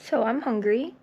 So I'm hungry.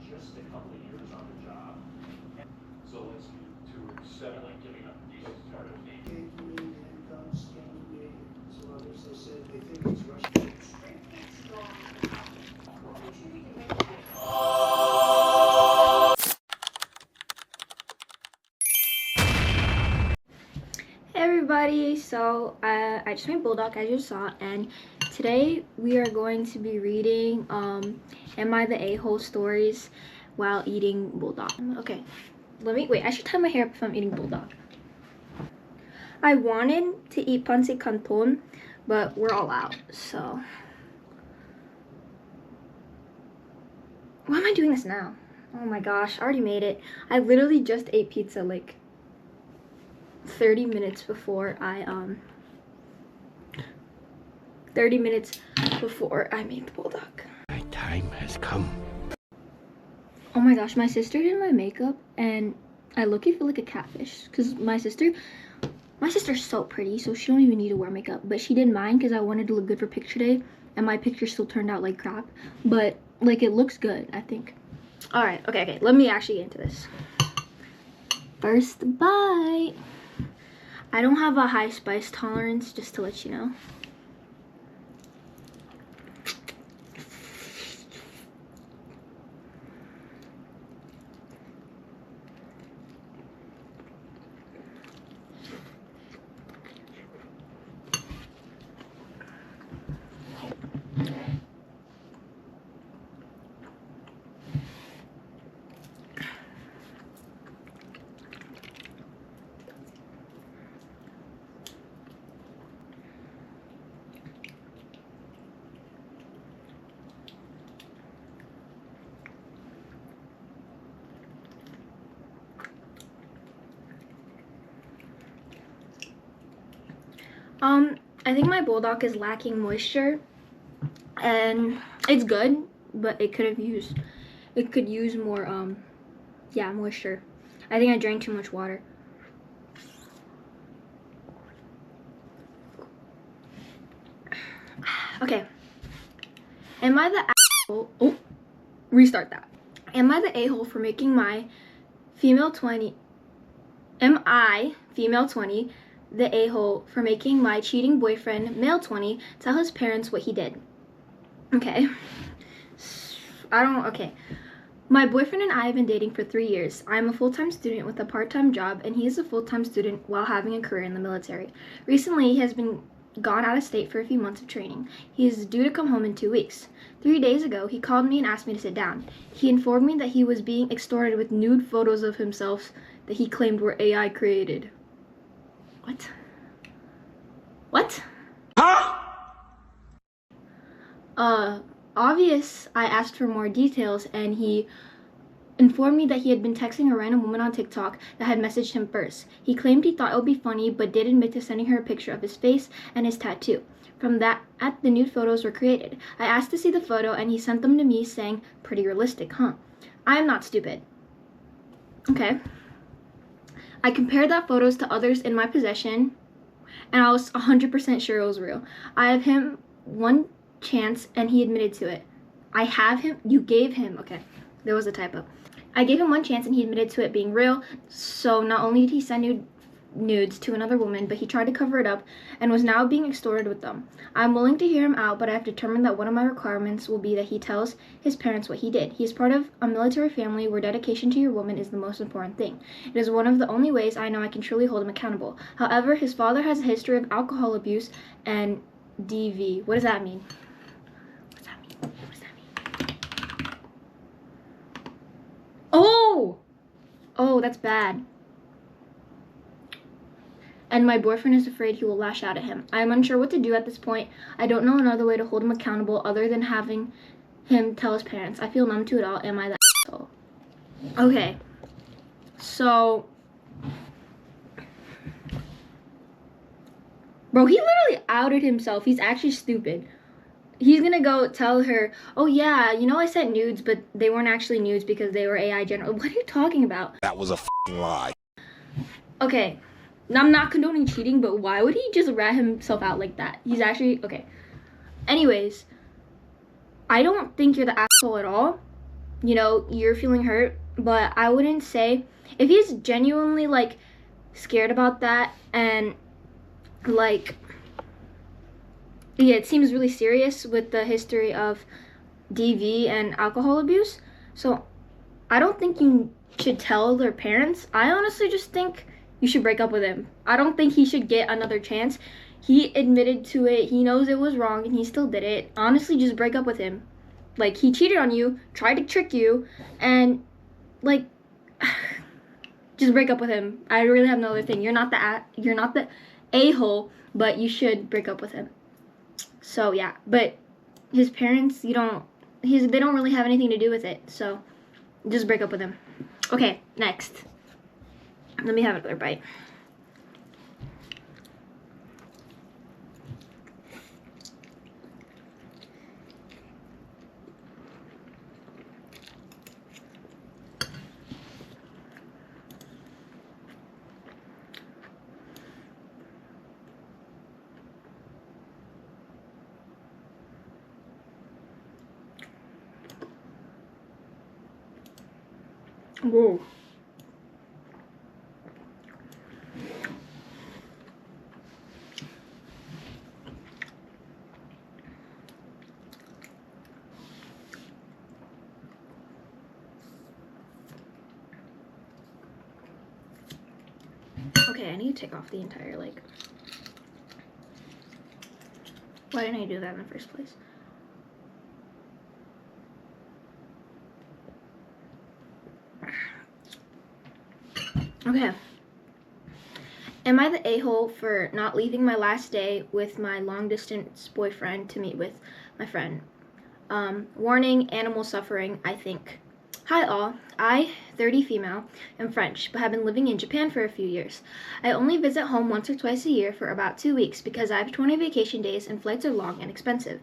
Just a couple of years on the job. So let's do 2 weeks. 7, like giving up decent part of me. So others, they said they think it's Russian. Hey everybody, so I just made buldak as you saw, and today we are going to be reading Am I the A-hole stories while eating buldak. Okay, I should tie my hair up if I'm eating buldak. I wanted to eat pancit canton, but we're all out, so why am I doing this now? Oh my gosh, I already made it. I literally just ate pizza like 30 minutes before I made the buldak. My time has come. Oh my gosh, my sister did my makeup and I look feel like a catfish because my sister's so pretty, so she don't even need to wear makeup, but she did mine because I wanted to look good for picture day, and my picture still turned out like crap, but like it looks good, I think. All right, okay, let me actually get into this. First bite. I don't have a high spice tolerance, just to let you know. I think my buldak is lacking moisture, and it's good, but it could use more yeah, moisture. I think I drank too much water. Okay. Am I the asshole? Oh, restart that. Am I the a-hole for making my female 20? Am I, female 20, the a-hole for making my cheating boyfriend, male 20, tell his parents what he did? Okay. Okay. My boyfriend and I have been dating for 3 years. I am a full-time student with a part-time job, and he is a full-time student while having a career in the military. Recently, he has been gone out of state for a few months of training. He is due to come home in 2 weeks. 3 days ago, he called me and asked me to sit down. He informed me that he was being extorted with nude photos of himself that he claimed were AI created. What? What? Huh? Obvious, I asked for more details, and he informed me that he had been texting a random woman on TikTok that had messaged him first. He claimed he thought it would be funny, but did admit to sending her a picture of his face and his tattoo. From that, the nude photos were created. I asked to see the photo, and he sent them to me saying, "Pretty realistic, huh?" I am not stupid. Okay. I compared that photos to others in my possession, and I was 100% sure it was real. I have him one chance, and he admitted to it. I have him, you gave him, okay, there was a typo. I gave him one chance, and he admitted to it being real. So not only did he send nudes to another woman, but he tried to cover it up and was now being extorted with them. I'm willing to hear him out, but I have determined that one of my requirements will be that he tells his parents what he did. He is part of a military family where dedication to your woman is the most important thing. It is one of the only ways I know I can truly hold him accountable. However, his father has a history of alcohol abuse and DV. What does that mean? Oh, that's bad. and my boyfriend is afraid he will lash out at him. I am unsure what to do at this point. I don't know another way to hold him accountable other than having him tell his parents. I feel numb to it all. Am I that asshole? Okay, so bro, he literally outed himself. He's actually stupid. He's gonna go tell her, oh yeah, you know I sent nudes, but they weren't actually nudes because they were AI generated. What are you talking about? That was a f***ing lie. Okay, I'm not condoning cheating, but why would he just rat himself out like that? He's actually, okay. Anyways, I don't think you're the asshole at all. You know, you're feeling hurt, but I wouldn't say, if he's genuinely, like, scared about that and, like, yeah, it seems really serious with the history of DV and alcohol abuse. So I don't think you should tell their parents. I honestly just think you should break up with him. I don't think he should get another chance. He admitted to it. He knows it was wrong and he still did it. Honestly, just break up with him. Like, he cheated on you, tried to trick you, and like just break up with him. I really have no other thing. You're not the a-hole, but you should break up with him. So yeah, but his parents, they don't really have anything to do with it. So just break up with him. Okay, next. Let me have another bite. Whoa. Okay, I need to take off the entire, like, why didn't I do that in the first place? Okay. Am I the a-hole for not leaving my last day with my long-distance boyfriend to meet with my friend? Warning, animal suffering, I think. Hi all, I, 30 female, am French, but have been living in Japan for a few years. I only visit home once or twice a year for about 2 weeks because I have 20 vacation days and flights are long and expensive.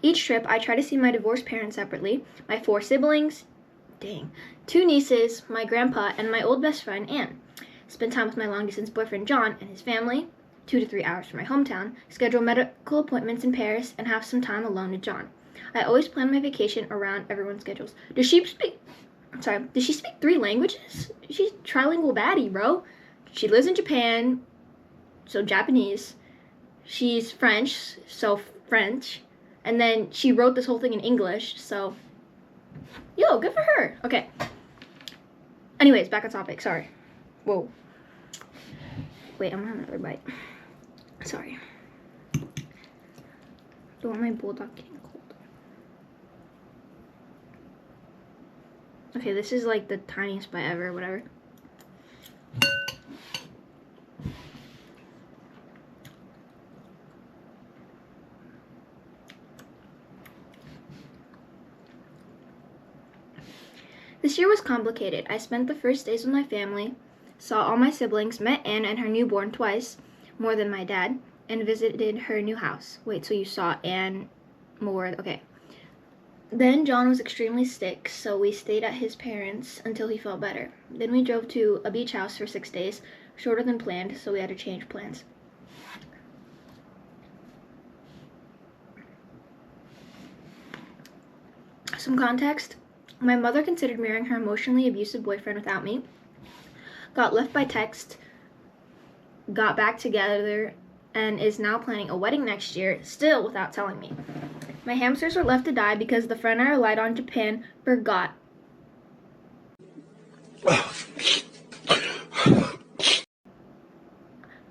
Each trip, I try to see my divorced parents separately, my 4 siblings, 2 nieces, my grandpa, and my old best friend, Anne. Spend time with my long-distance boyfriend, John, and his family, 2 to 3 hours from my hometown, schedule medical appointments in Paris, and have some time alone with John. I always plan my vacation around everyone's schedules. Does she speak 3 languages? She's trilingual baddie, bro. She lives in Japan, so Japanese. She's French, so French. And then she wrote this whole thing in English, so yo, good for her. Okay. Anyways, back on topic. Sorry. Whoa. Wait, I'm gonna have another bite. Sorry. Don't want my bulldog getting cold. Okay, this is like the tiniest bite ever, whatever. This year was complicated. I spent the first days with my family, saw all my siblings, met Anne and her newborn twice, more than my dad, and visited her new house. Wait, so you saw Anne more, okay. Then John was extremely sick, so we stayed at his parents' until he felt better. Then we drove to a beach house for 6 days, shorter than planned, so we had to change plans. Some context. My mother considered marrying her emotionally abusive boyfriend without me, got left by text, got back together, and is now planning a wedding next year, still without telling me. My hamsters were left to die because the friend I relied on in Japan forgot.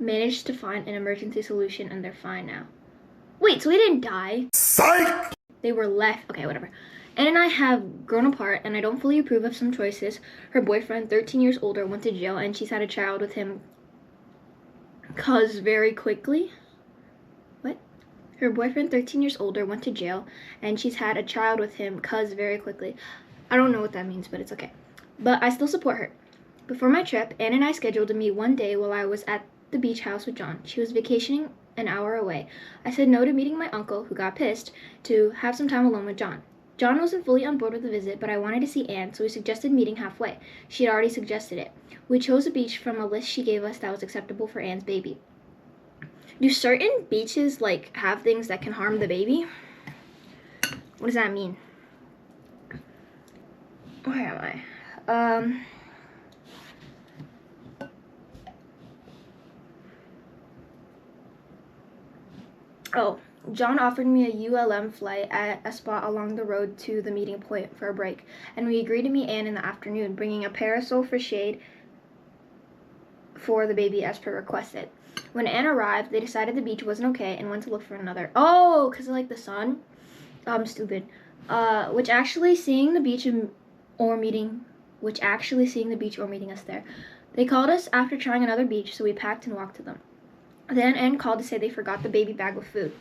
Managed to find an emergency solution and they're fine now. Wait, so they didn't die? Psych! They were left. Okay, whatever. Anne and I have grown apart, and I don't fully approve of some choices. Her boyfriend, 13 years older, went to jail, and she's had a child with him. cause very quickly. What? Her boyfriend, 13 years older, went to jail, and she's had a child with him, cause very quickly. I don't know what that means, but it's okay. But I still support her. Before my trip, Anne and I scheduled to meet one day while I was at the beach house with John. She was vacationing an hour away. I said no to meeting my uncle, who got pissed, to have some time alone with John. John wasn't fully on board with the visit, but I wanted to see Anne, so we suggested meeting halfway. She had already suggested it. We chose a beach from a list she gave us that was acceptable for Anne's baby. Do certain beaches, like, have things that can harm the baby? What does that mean? Where am I? Oh, John offered me a ULM flight at a spot along the road to the meeting point for a break, and we agreed to meet Anne in the afternoon, bringing a parasol for shade for the baby as per requested. When Anne arrived, they decided the beach wasn't okay and went to look for another. Oh, because of, like, the sun? I'm stupid. Which actually seeing the beach or meeting us there. They called us after trying another beach, so we packed and walked to them. Then Anne called to say they forgot the baby bag with food.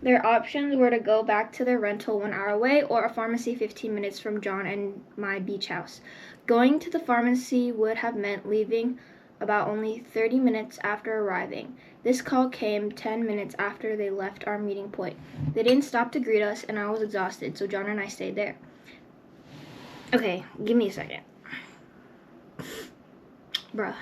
Their options were to go back to their rental 1 hour away or a pharmacy 15 minutes from John and my beach house. Going to the pharmacy would have meant leaving about only 30 minutes after arriving. This call came 10 minutes after they left our meeting point. They didn't stop to greet us, and I was exhausted, so John and I stayed there. Okay, give me a second. Bruh.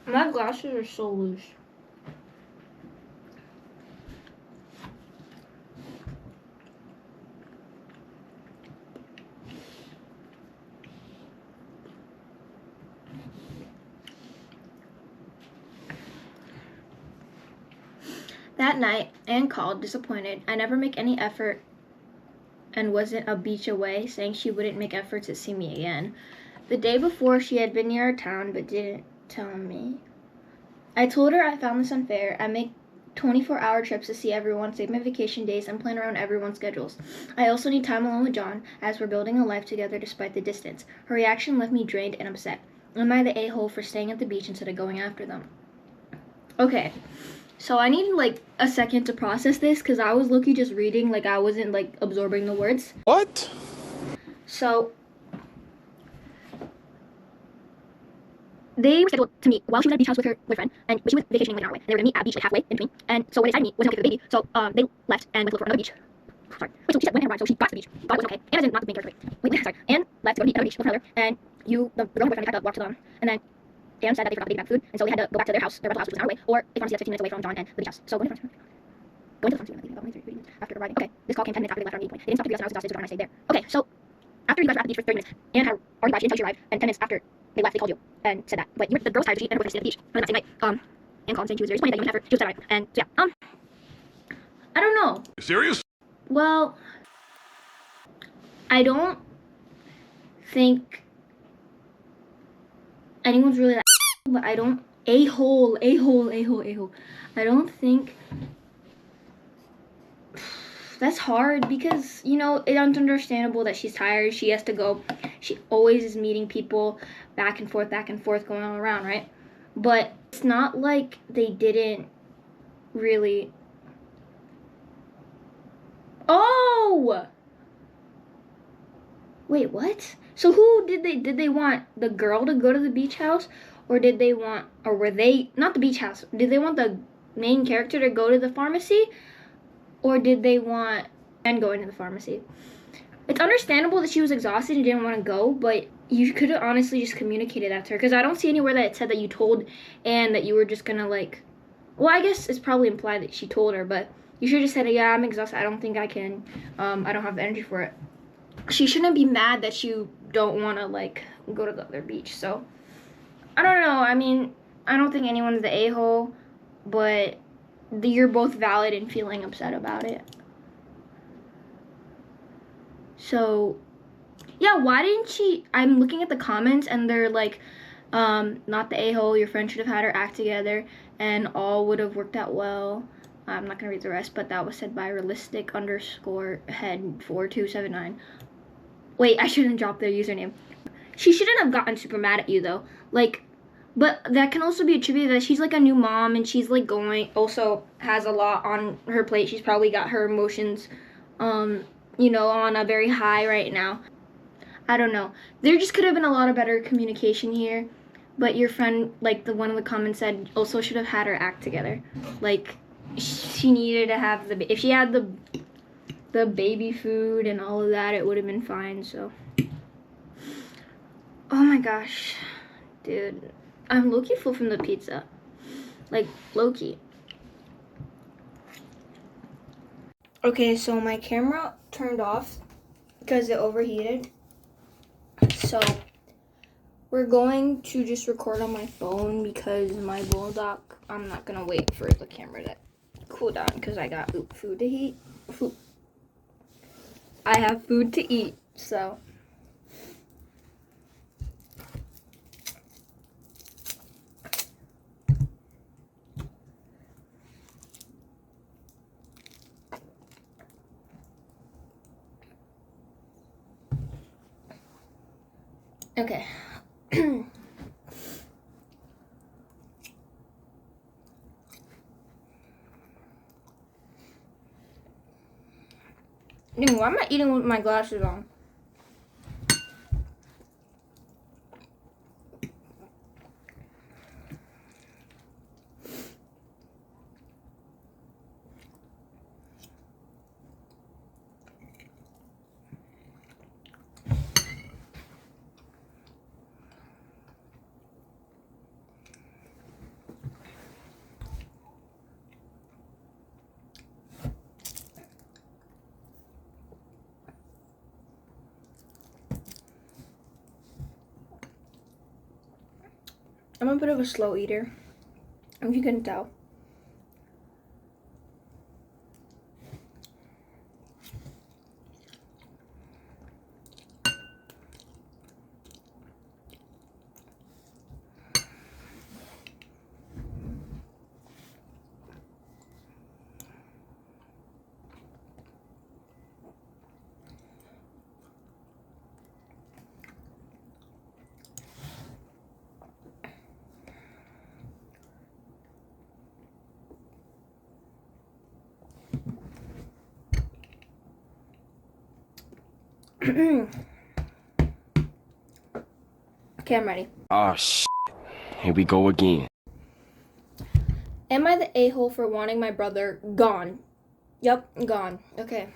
My glasses are so loose. That night, Anne called, disappointed. I never make any effort and wasn't a beach away, saying she wouldn't make efforts to see me again. The day before, she had been near our town but didn't tell me. I told her I found this unfair. I make 24-hour trips to see everyone, save my vacation days, and plan around everyone's schedules. I also need time alone with John, as we're building a life together despite the distance. Her reaction left me drained and upset. Am I the a-hole for staying at the beach instead of going after them? Okay, so I need, like, a second to process this, because I was low-key just reading, like, I wasn't, like, absorbing the words. What? So they were scheduled to meet while she was at a beach house with her boyfriend, but she was vacationing like an hour away. They were gonna meet at a beach like halfway in between, and so when they decided to meet, wasn't okay for the baby, so they left and went to look for another beach. Sorry. Wait, so she said when Anne arrived, so she got to the beach, thought it wasn't okay. Anne isn't not the main character. Wait, sorry. Anne left to go to another beach, look for another, and the girl and her boyfriend packed up, walked to them, and then Anne said that they forgot the baby bag food, and so they had to go back to their house, their rental house, which was an hour away, or a pharmacy that's 15 minutes away from John and the beach house. So going to the pharmacy about 30 minutes after arriving. Okay, this call came 10 minutes after they left our meeting point. They didn't stop to greet us, and I was exhausted, so John and I stayed there. Okay, so after you guys were at the beach for 30 minutes, Anne had already left. She didn't tell you she arrived, and 10 minutes after they left, they called you and said that. But you were the girl's tired, she and her boyfriend stayed at the beach. And that same night, Anne called saying she was very disappointed that you went effort. She was tired, and so yeah. I don't know. Serious? Well, I don't think anyone's really that, but I don't a-hole. I don't think that's hard because, you know, it's understandable that she's tired. She has to go. She always is meeting people back and forth, going all around, right? But it's not like they didn't really. Oh! Wait, what? So who did they want the girl to go to the beach house, or did they want, or were they not the beach house? Did they want the main character to go to the pharmacy, or did they want Anne going to the pharmacy? It's understandable that she was exhausted and didn't want to go, but you could have honestly just communicated that to her, because I don't see anywhere that it said that you told Anne that you were just gonna, like, well, I guess it's probably implied that she told her, but you should have just said, yeah, I'm exhausted, I don't think I can, I don't have the energy for it. She shouldn't be mad that you don't want to, like, go to the other beach. So I don't know. I mean, I don't think anyone's the a-hole, but you're both valid in feeling upset about it. So yeah, why didn't she? I'm looking at the comments and they're like, not the a-hole, your friend should have had her act together and all would have worked out well. I'm not gonna read the rest, but that was said by realistic_head4279. Wait, I shouldn't drop their username. She shouldn't have gotten super mad at you though. Like, but that can also be attributed that she's like a new mom and she's like also has a lot on her plate. She's probably got her emotions, on a very high right now. I don't know. There just could have been a lot of better communication here. But your friend, like the one in the comments said, also should have had her act together. Like, she needed to have if she had the baby food and all of that, it would have been fine. So, oh my gosh, dude, I'm low-key full from the pizza. Like, low-key. Okay, so my camera turned off because it overheated. So we're going to just record on my phone because my buldak, I'm not gonna wait for the camera to cool down because I got food to eat. I have food to eat, so. Okay. Dude, why am I eating with my glasses on? I'm a bit of a slow eater, if you couldn't tell. Okay, I'm ready. Oh, shit. Here we go again. Am I the a-hole for wanting my brother gone? Yep, gone. Okay.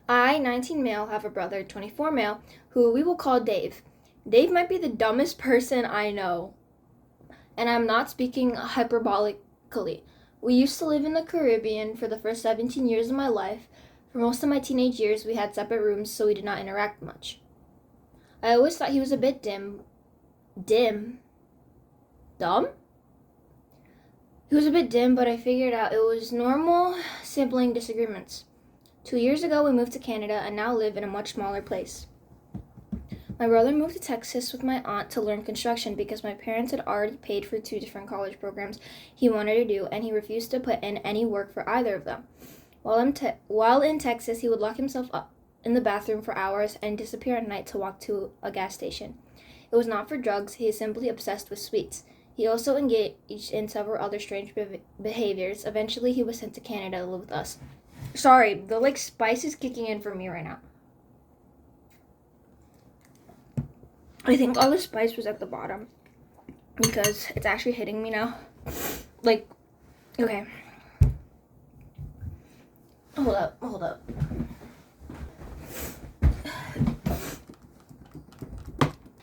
I, 19 male, have a brother, 24 male, who we will call Dave. Dave might be the dumbest person I know. And I'm not speaking hyperbolically. We used to live in the Caribbean for the first 17 years of my life. For most of my teenage years, we had separate rooms, so we did not interact much. I always thought he was a bit dim? Dumb? He was a bit dim, but I figured out it was normal sibling disagreements. 2 years ago, we moved to Canada and now live in a much smaller place. My brother moved to Texas with my aunt to learn construction because my parents had already paid for 2 different college programs he wanted to do, and he refused to put in any work for either of them. While in Texas, he would lock himself up in the bathroom for hours and disappear at night to walk to a gas station. It was not for drugs, he is simply obsessed with sweets. He also engaged in several other strange behaviors. Eventually, he was sent to Canada to live with us. Sorry, the spice is kicking in for me right now. I think all the spice was at the bottom because it's actually hitting me now. Okay. Hold up.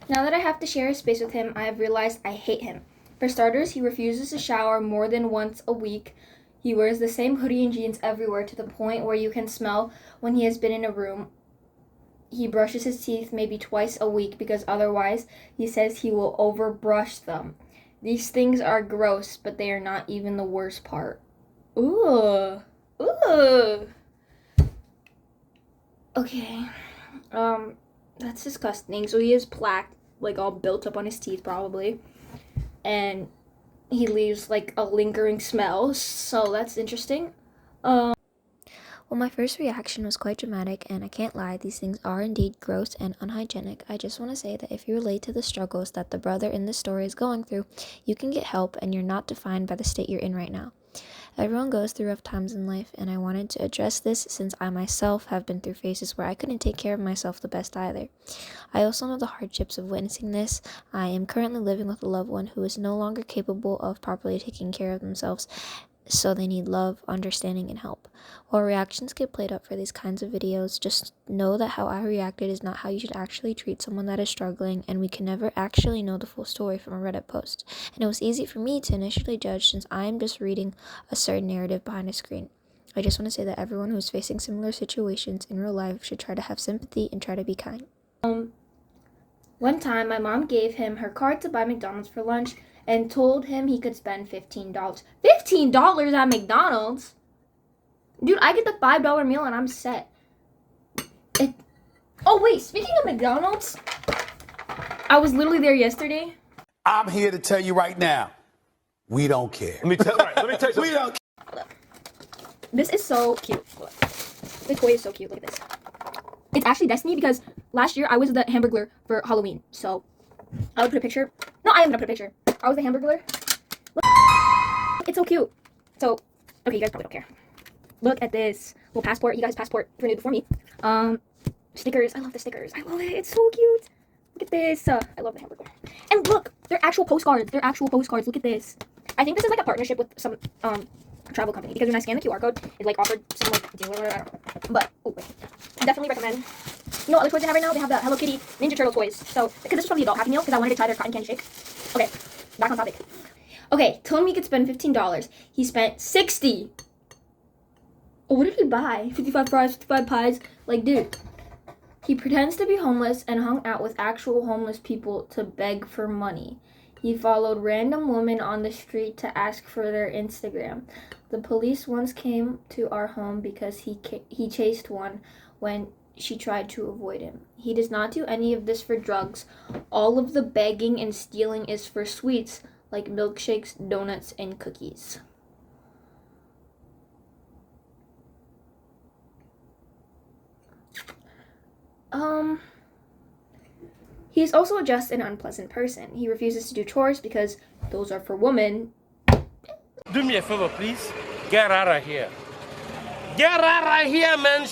Now that I have to share a space with him, I have realized I hate him. For starters, he refuses to shower more than once a week. He wears the same hoodie and jeans everywhere to the point where you can smell when he has been in a room. He brushes his teeth maybe twice a week because otherwise he says he will overbrush them. These things are gross, but they are not even the worst part. Ooh. Okay. That's disgusting. So he has plaque, all built up on his teeth probably. And he leaves like a lingering smell, so that's interesting. Well, my first reaction was quite dramatic, and I can't lie, these things are indeed gross and unhygienic. I just want to say that if you relate to the struggles that the brother in this story is going through, you can get help and you're not defined by the state you're in right now. Everyone goes through rough times in life, and I wanted to address this since I myself have been through phases where I couldn't take care of myself the best either. I also know the hardships of witnessing this. I am currently living with a loved one who is no longer capable of properly taking care of themselves, so they need love, understanding, and help. While reactions get played up for these kinds of videos, just know that how I reacted is not how you should actually treat someone that is struggling, and we can never actually know the full story from a Reddit post. And it was easy for me to initially judge since I am just reading a certain narrative behind a screen. I just want to say that everyone who is facing similar situations in real life should try to have sympathy and try to be kind. One time, my mom gave him her card to buy McDonald's for lunch and told him he could spend $15. $15 at McDonald's? Dude, I get the $5 meal and I'm set. Oh, wait, speaking of McDonald's, I was literally there yesterday. I'm here to tell you right now, we don't care. Let me tell you something. We don't This is so cute. Look. The toy is so cute. Look at this. It's actually Destiny because last year I was the Hamburglar for Halloween. So I would put a picture. No, I am gonna put a picture. I was the Hamburglar. Look. It's so cute. So, okay, you guys probably don't care. Look at this little passport. You guys' passport renewed before me. Stickers. I love the stickers. I love it. It's so cute. Look at this. I love the Hamburglar. And look, they're actual postcards. They're actual postcards. Look at this. I think this is like a partnership with some travel company because when I scan the QR code, it like offered some like deal or I don't know. But I definitely recommend. You know what other toys they have right now? They have the Hello Kitty Ninja Turtle toys. So because this was from the adult Happy Meal because I wanted to try their cotton candy shake. Okay, back on topic. Okay, told him he could spend $15. He spent $60. Oh, what did he buy? 55 fries, 55 pies. Like, dude. He pretends to be homeless and hung out with actual homeless people to beg for money. He followed random women on the street to ask for their Instagram. The police once came to our home because he chased one when she tried to avoid him. He does not do any of this for drugs. All of the begging and stealing is for sweets like milkshakes, donuts, and cookies. He is also just an unpleasant person. He refuses to do chores because those are for women. Do me a favor, please. Get out of here. Get out of here, man.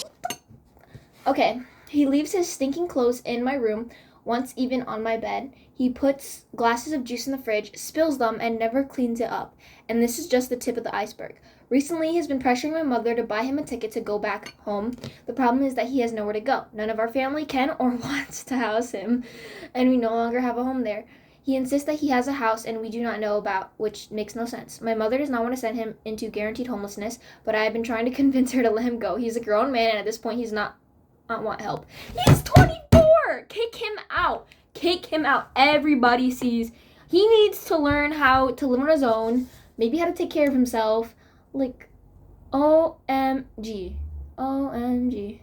Okay, he leaves his stinking clothes in my room, once even on my bed. He puts glasses of juice in the fridge, spills them, and never cleans it up. And this is just the tip of the iceberg. Recently, he has been pressuring my mother to buy him a ticket to go back home. The problem is that he has nowhere to go. None of our family can or wants to house him, and we no longer have a home there. He insists that he has a house and we do not know about, which makes no sense. My mother does not want to send him into guaranteed homelessness, but I have been trying to convince her to let him go. He's a grown man, and at this point, he's not want help. He's 24! Kick him out. Kick him out. Everybody sees. He needs to learn how to live on his own, maybe how to take care of himself. Like, OMG. OMG.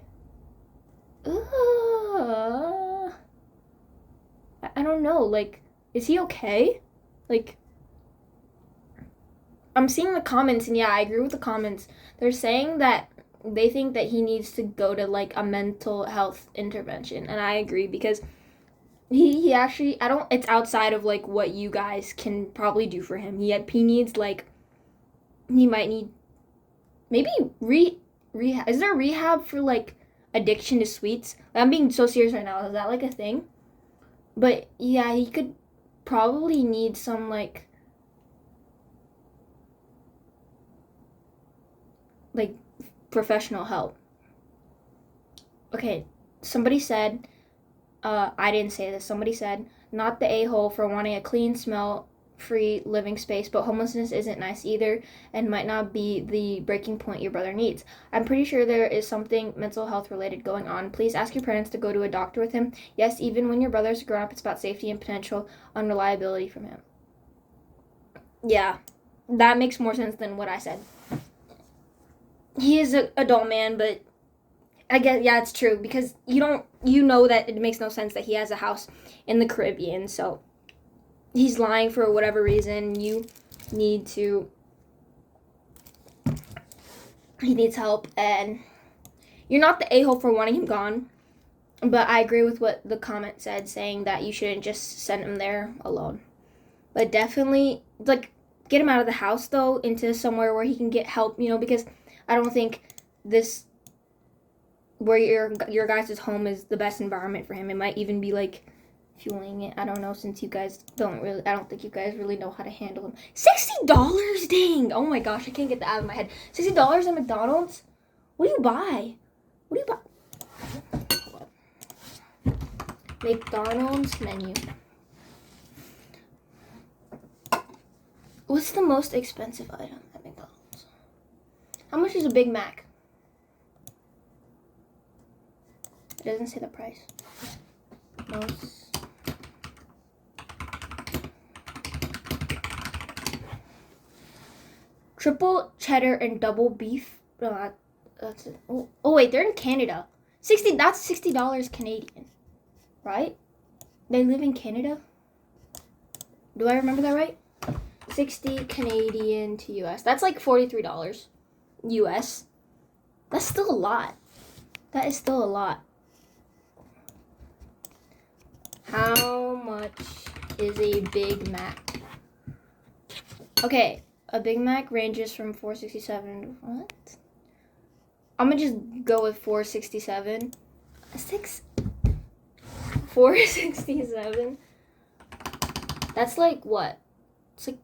I don't know. Like, is he okay? Like, I'm seeing the comments, and yeah, I agree with the comments. They're saying that they think that he needs to go to like a mental health intervention, and I agree because he actually, it's outside of like what you guys can probably do for him. He needs like, he might need maybe rehab. Is there rehab for like addiction to sweets? I'm being so serious right now. Is that like a thing? But yeah, he could probably need some like professional help. Okay, somebody said, I didn't say this, somebody said, not the a-hole for wanting a clean, smell-free living space, but homelessness isn't nice either and might not be the breaking point your brother needs. I'm pretty sure there is something mental health related going on. Please ask your parents to go to a doctor with him. Yes, even when your brother's grown up, it's about safety and potential unreliability from him. Yeah, that makes more sense than what I said. He is an adult man, but I guess, yeah, it's true, because you know that it makes no sense that he has a house in the Caribbean, so he's lying for whatever reason. You needs help, and you're not the a-hole for wanting him gone. But I agree with what the comment said, saying that you shouldn't just send him there alone. But definitely, like, get him out of the house, though, into somewhere where he can get help, you know, because I don't think this, where your guys' home is the best environment for him. It might even be, like, fueling it. I don't know, since you guys I don't think you guys really know how to handle him. $60? Dang! Oh my gosh, I can't get that out of my head. $60 at McDonald's? What do you buy? What do you buy? McDonald's menu. What's the most expensive item at McDonald's? How much is a Big Mac? It doesn't say the price. Most. Triple cheddar and double beef. Oh, that's it. Oh wait, they're in Canada. That's $60 Canadian. Right? They live in Canada? Do I remember that right? 60 Canadian to US. That's like $43 US. That's still a lot. That is still a lot. How much is a Big Mac? Okay, a Big Mac ranges from $4.67 to what? I'm gonna just go with $4.67. $4.67. That's like what? It's like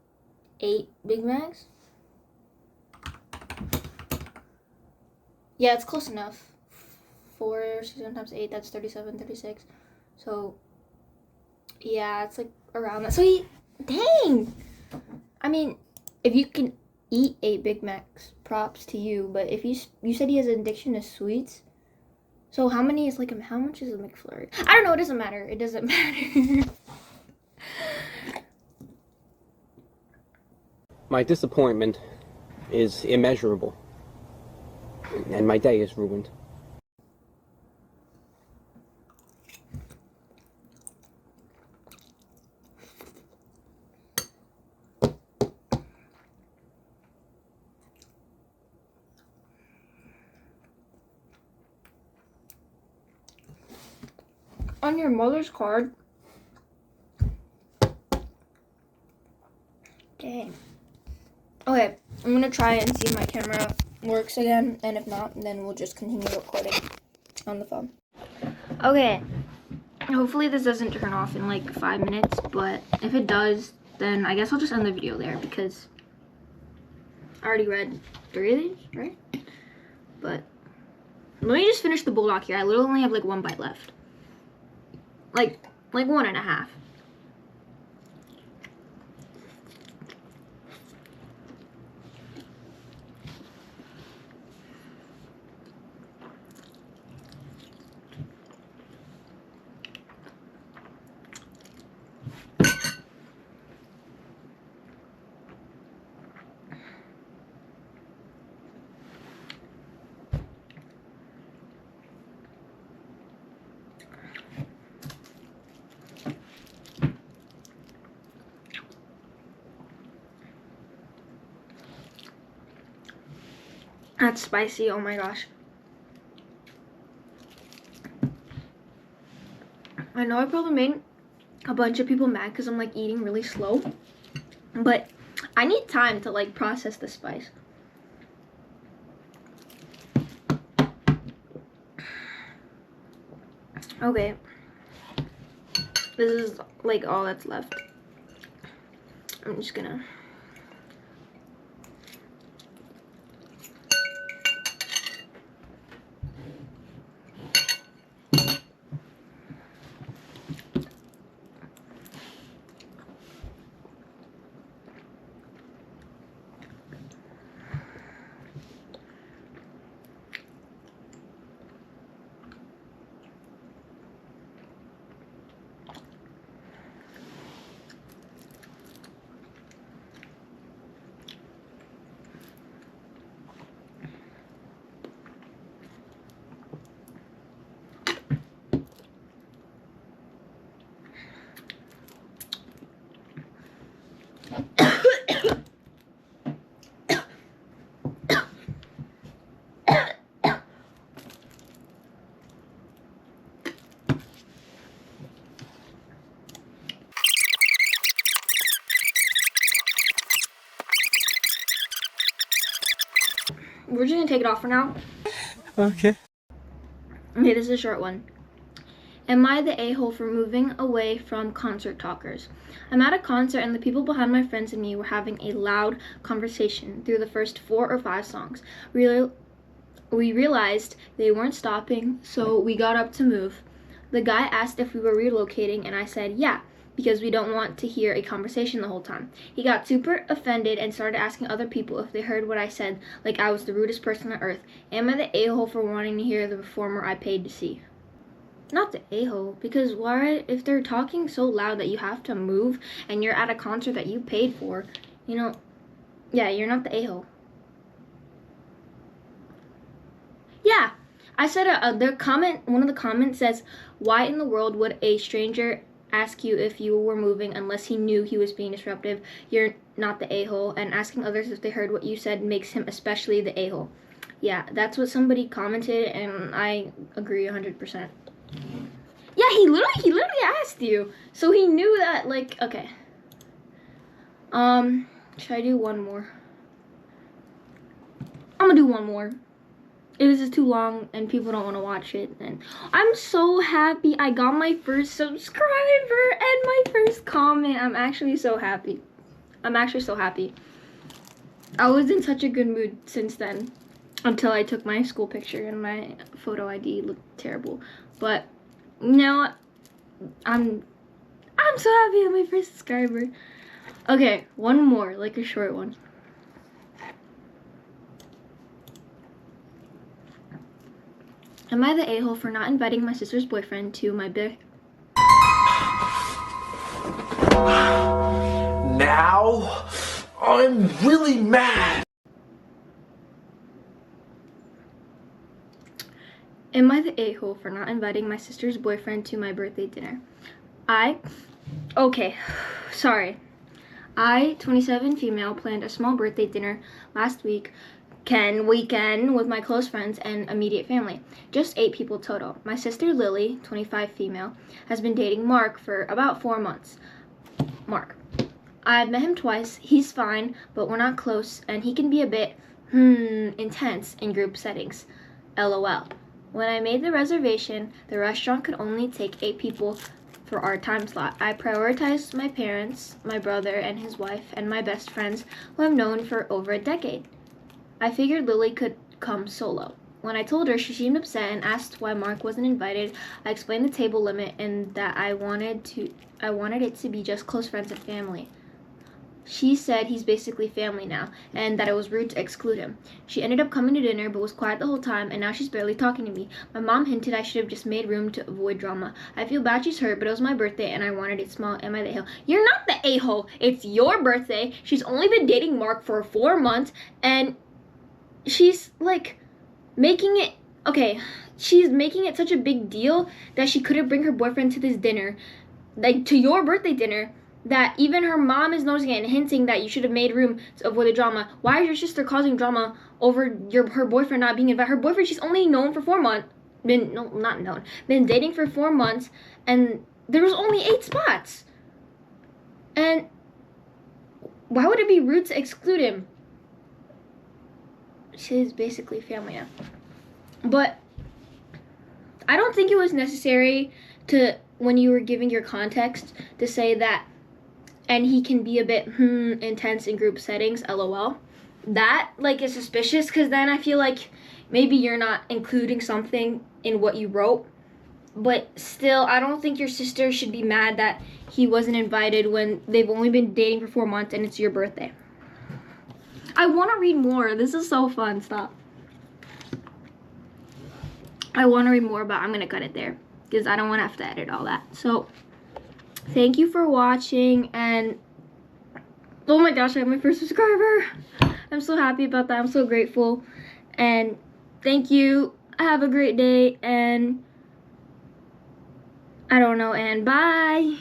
8 Big Macs? Yeah, it's close enough. 4.67 times 8, that's 37, 36. So, yeah, it's like around that. So, dang! I mean, if you can eat 8 Big Macs, props to you. But if you said he has an addiction to sweets, so how much is a McFlurry? I don't know, it doesn't matter. It doesn't matter. My disappointment is immeasurable, and my day is ruined. On your mother's card. Dang. Okay, I'm gonna try and see if my camera works again, and if not, then we'll just continue recording on the phone. Okay, hopefully this doesn't turn off in like 5 minutes, but if it does, then I guess I'll just end the video there, because I already read 3 of these, right? But let me just finish the buldak here. I literally only have like 1 bite left. Like 1.5. That's spicy, oh my gosh. I know I probably made a bunch of people mad because I'm like eating really slow, but I need time to like process the spice. Okay, this is like all that's left. I'm just gonna we're just gonna take it off for now. Okay. Okay, this is a short one. Am I the a-hole for moving away from concert talkers? I'm at a concert and the people behind my friends and me were having a loud conversation through the first 4 or 5 songs. We realized they weren't stopping, so we got up to move. The guy asked if we were relocating and I said yeah, because we don't want to hear a conversation the whole time. He got super offended and started asking other people if they heard what I said, like I was the rudest person on earth. Am I the a-hole for wanting to hear the performer I paid to see? Not the a-hole, because why, if they're talking so loud that you have to move and you're at a concert that you paid for, you know, yeah, you're not the a-hole. Yeah, I said one of the comments says, why in the world would a stranger ask you if you were moving unless he knew he was being disruptive? You're not the a-hole, and asking others if they heard what you said makes him especially the a-hole. Yeah, that's what somebody commented, and I agree 100%. Yeah, he literally asked you, so he knew that, like, okay. Should I do one more? I'm gonna do one more. It was just too long and people don't want to watch it. And I'm so happy I got my first subscriber and my first comment. I'm actually so happy. I was in such a good mood since then, until I took my school picture and my photo ID looked terrible. But now I'm so happy I'm my first subscriber. Okay, one more, like a short one. Am I the a-hole for not inviting my sister's boyfriend to my Now, I'm really mad. Am I the a-hole for not inviting my sister's boyfriend to my birthday dinner? Okay, sorry. I, 27 female, planned a small birthday dinner last weekend with my close friends and immediate family. Just 8 people total. My sister Lily, 25 female, has been dating Mark for about 4 months. Mark. I've met him twice. He's fine, but we're not close, and he can be a bit, intense in group settings. LOL. When I made the reservation, the restaurant could only take 8 people for our time slot. I prioritized my parents, my brother and his wife, and my best friends, who I've known for over a decade. I figured Lily could come solo. When I told her, she seemed upset and asked why Mark wasn't invited. I explained the table limit and that I wanted it to be just close friends and family. She said he's basically family now, and that it was rude to exclude him. She ended up coming to dinner, but was quiet the whole time, and now she's barely talking to me. My mom hinted I should have just made room to avoid drama. I feel bad she's hurt, but it was my birthday, and I wanted it small. Am I the a-hole? You're not the a-hole. It's your birthday. She's only been dating Mark for 4 months, and she's, like, making it such a big deal that she couldn't bring her boyfriend to this dinner, like, to your birthday dinner, that even her mom is noticing it and hinting that you should have made room to avoid the drama. Why is your sister causing drama over her boyfriend not being invited? Her boyfriend, she's only known for 4 months. Been dating for 4 months, and there was only 8 spots. And why would it be rude to exclude him? She's basically family now. But I don't think it was necessary to, when you were giving your context, to say that, and he can be a bit intense in group settings, LOL. That, like, is suspicious, because then I feel like maybe you're not including something in what you wrote. But still, I don't think your sister should be mad that he wasn't invited when they've only been dating for 4 months and it's your birthday. I want to read more. This is so fun. Stop. I want to read more, but I'm going to cut it there because I don't want to have to edit all that. So, thank you for watching, and oh my gosh, I have my first subscriber. I'm so happy about that. I'm so grateful, and thank you. Have a great day, and I don't know, and bye.